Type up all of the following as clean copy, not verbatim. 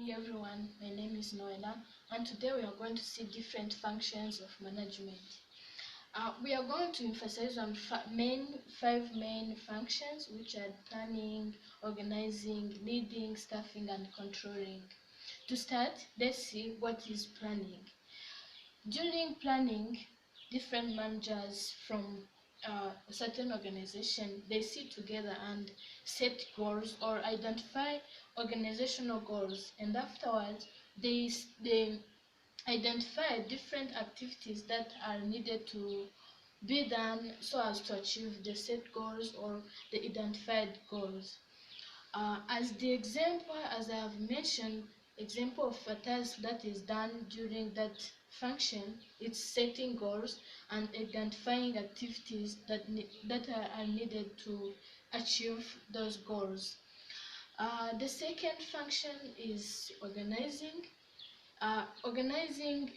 morning, everyone. My name is Noela, and today we are going to see different functions of management. We are going to emphasize on five main functions, which are planning, organizing, leading, staffing, and controlling. To start, let's see what is planning. During planning, different managers from a certain organization, they sit together and set goals or identify organizational goals, and afterwards they identify different activities that are needed to be done so as to achieve the set goals or the identified goals. As the example, as I have mentioned, example of a task that is done during that function, it's setting goals and identifying activities that are needed to achieve those goals. The second function is organizing. Organizing,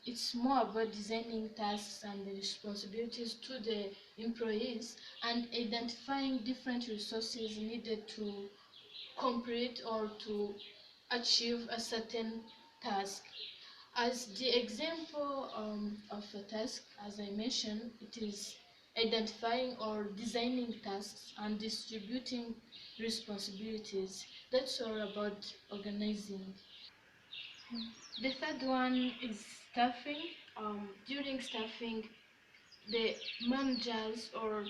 it's more about designing tasks and the responsibilities to the employees and identifying different resources needed to complete or to achieve a certain task. As the example of a task, as I mentioned, it is identifying or designing tasks and distributing responsibilities. That's all about organizing. The third one is staffing. During staffing, the managers or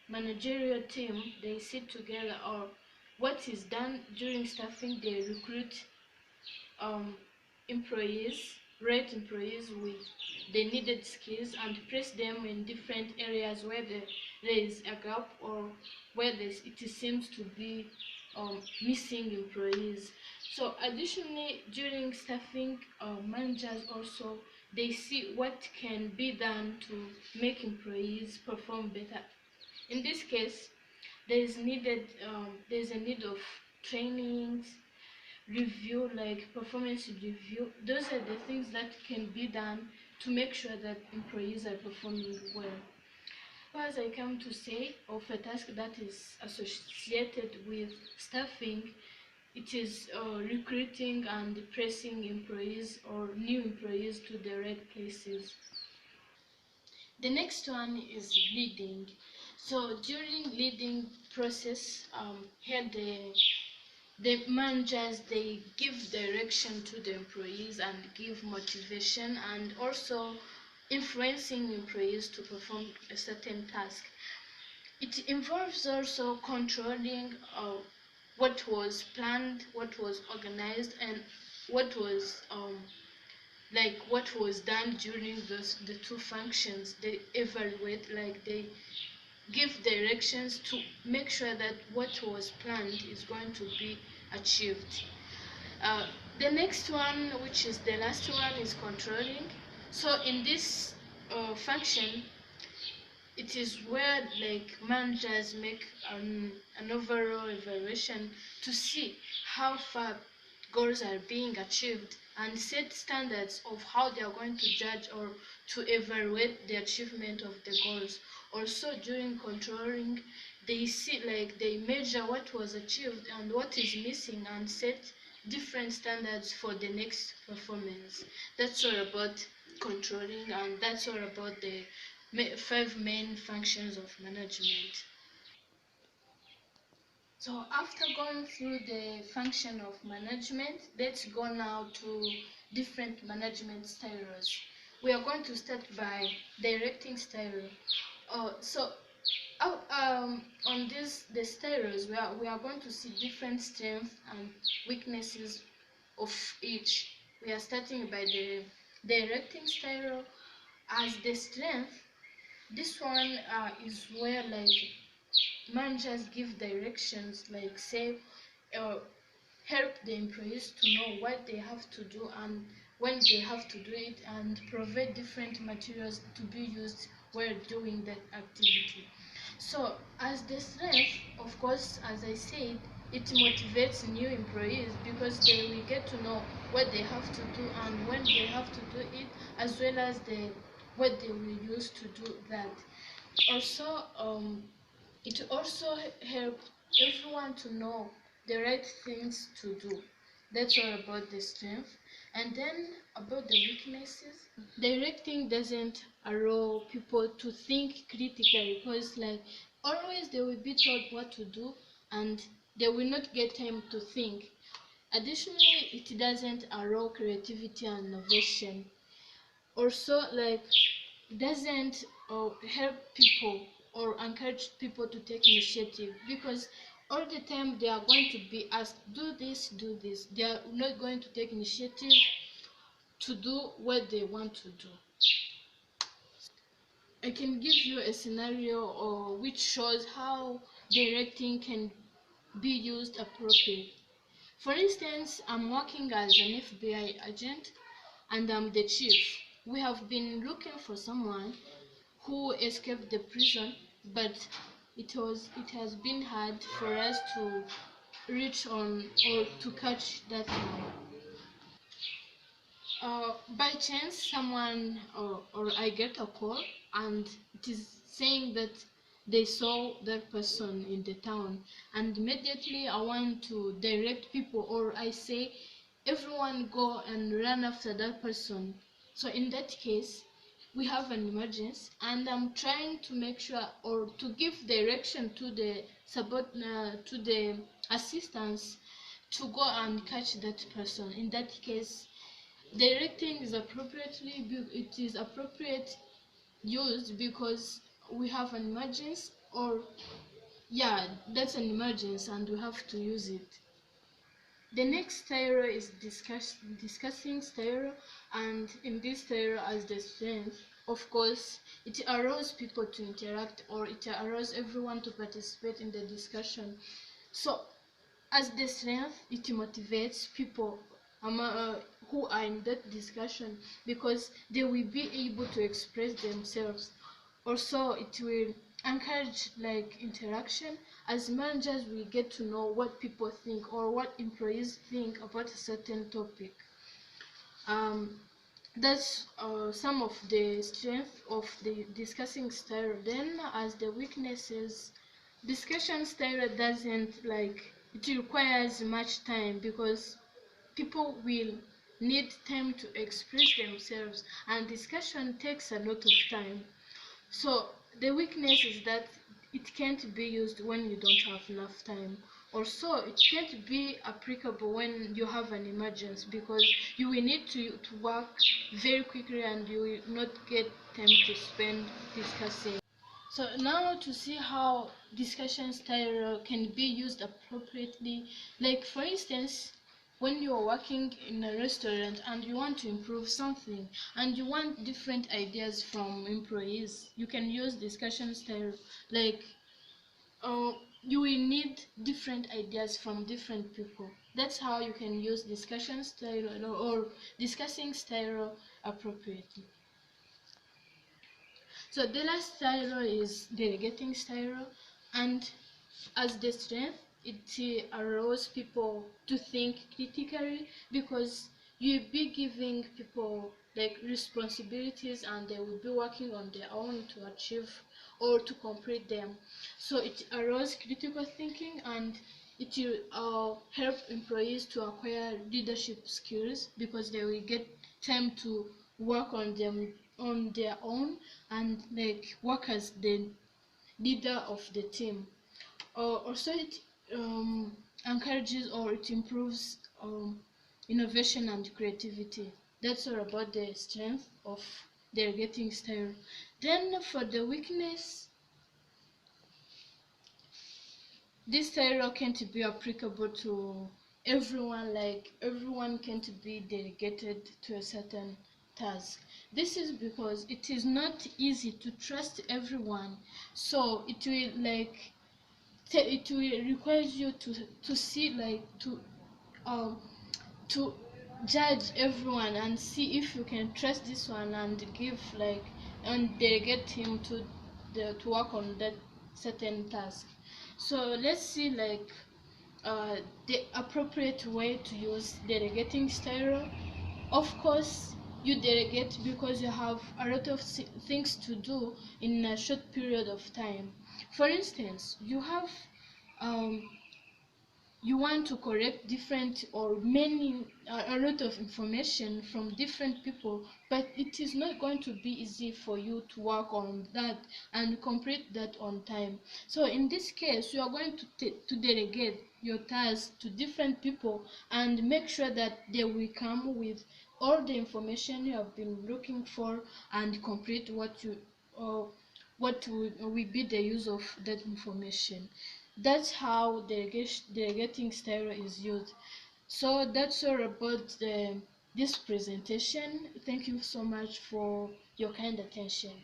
managerial team, they sit together, or what is done during staffing, they recruit um, employees, rate employees with the needed skills and place them in different areas where there is a gap or where it seems to be missing employees. So additionally, during staffing, managers also, they see what can be done to make employees perform better. In this case, there's a need of trainings, review, like performance review. Those are the things that can be done to make sure that employees are performing well. As I come to say of a task that is associated with staffing, it is recruiting and placing employees or new employees to the right places. The next one is leading. So during leading process, here the managers, they give direction to the employees and give motivation and also influencing employees to perform a certain task. It involves also controlling what was planned, what was organized, and what was what was done during the two functions. They evaluate, like they give directions to make sure that what was planned is going to be achieved. Uh, the next one, which is the last one, is controlling. So in this function, it is where like managers make an overall evaluation to see how far goals are being achieved and set standards of how they are going to judge or to evaluate the achievement of the goals. Also during controlling, they see, like they measure what was achieved and what is missing and set different standards for the next performance. That's all about controlling, and that's all about the five main functions of management. So after going through the function of management, let's go now to different management styles. We are going to start by directing style. So on the styles, we are going to see different strengths and weaknesses of each. We are starting by the directing style. As the strength, this one is where like managers give directions, like say uh, help the employees to know what they have to do and when they have to do it, and provide different materials to be used while doing that activity. So as the strength, of course, as I said, it motivates new employees because they will get to know what they have to do and when they have to do it, as well as what they will use to do that. Also, it also helps everyone to know the right things to do. That's all about the strength. And then about the weaknesses, directing doesn't allow people to think critically, because like always they will be told what to do and they will not get time to think. Additionally, it doesn't allow creativity and innovation. Also, like doesn't help people or encourage people to take initiative, because all the time they are going to be asked do this, they are not going to take initiative to do what they want to do. I can give you a scenario or which shows how directing can be used appropriately. For instance, I'm working as an FBI agent and I'm the chief. We have been looking for someone who escaped the prison, but it has been hard for us to reach on or to catch that man. By chance, someone or I get a call and it is saying that they saw that person in the town, and immediately I want to direct people, or I say everyone go and run after that person. So in that case, we have an emergency and I'm trying to make sure or to give direction to the to the assistants to go and catch that person. In that case, directing is it is appropriate used because we have an emergency, or yeah, that's an emergency and we have to use it. The next stereo is discussing stereo, and in this stereo as the strength, of course, it allows people to interact, or it allows everyone to participate in the discussion. So as the strength, it motivates people who are in that discussion, because they will be able to express themselves. Also, it will encourage like interaction, as managers will get to know what people think or what employees think about a certain topic. Um, that's some of the strength of the discussing style. Then as the weaknesses, discussion style doesn't like, it requires much time because people will need time to express themselves and discussion takes a lot of time. So the weakness is that it can't be used when you don't have enough time. Also, it can't be applicable when you have an emergency, because you will need to work very quickly and you will not get time to spend discussing. So now to see how discussion style can be used appropriately, like for instance, when you are working in a restaurant and you want to improve something and you want different ideas from employees, you can use discussion style. Like uh, you will need different ideas from different people. That's how you can use discussion style or discussing style appropriately. So the last style is delegating style, and as the strength, it allows people to think critically, because you'll be giving people like responsibilities and they will be working on their own to achieve or to complete them. So it allows critical thinking, and it will help employees to acquire leadership skills, because they will get time to work on them on their own and like work as the leader of the team. Also, it encourages or it improves innovation and creativity. That's all about the strength of delegating style. Then for the weakness, this style can't be applicable to everyone, like everyone can't be delegated to a certain task. This is because it is not easy to trust everyone, so it will like it will require you to see like um to judge everyone and see if you can trust this one and give like and delegate him to work on that certain task. So let's see like the appropriate way to use delegating style. Of course, you delegate because you have a lot of things to do in a short period of time. For instance, um, you want to correct different or many a lot of information from different people, but it is not going to be easy for you to work on that and complete that on time. So in this case, you are going to delegate your tasks to different people and make sure that they will come with all the information you have been looking for and complete what you or what will be the use of that information. That's how delegating style is used. So that's all about this presentation. Thank you so much for your kind attention.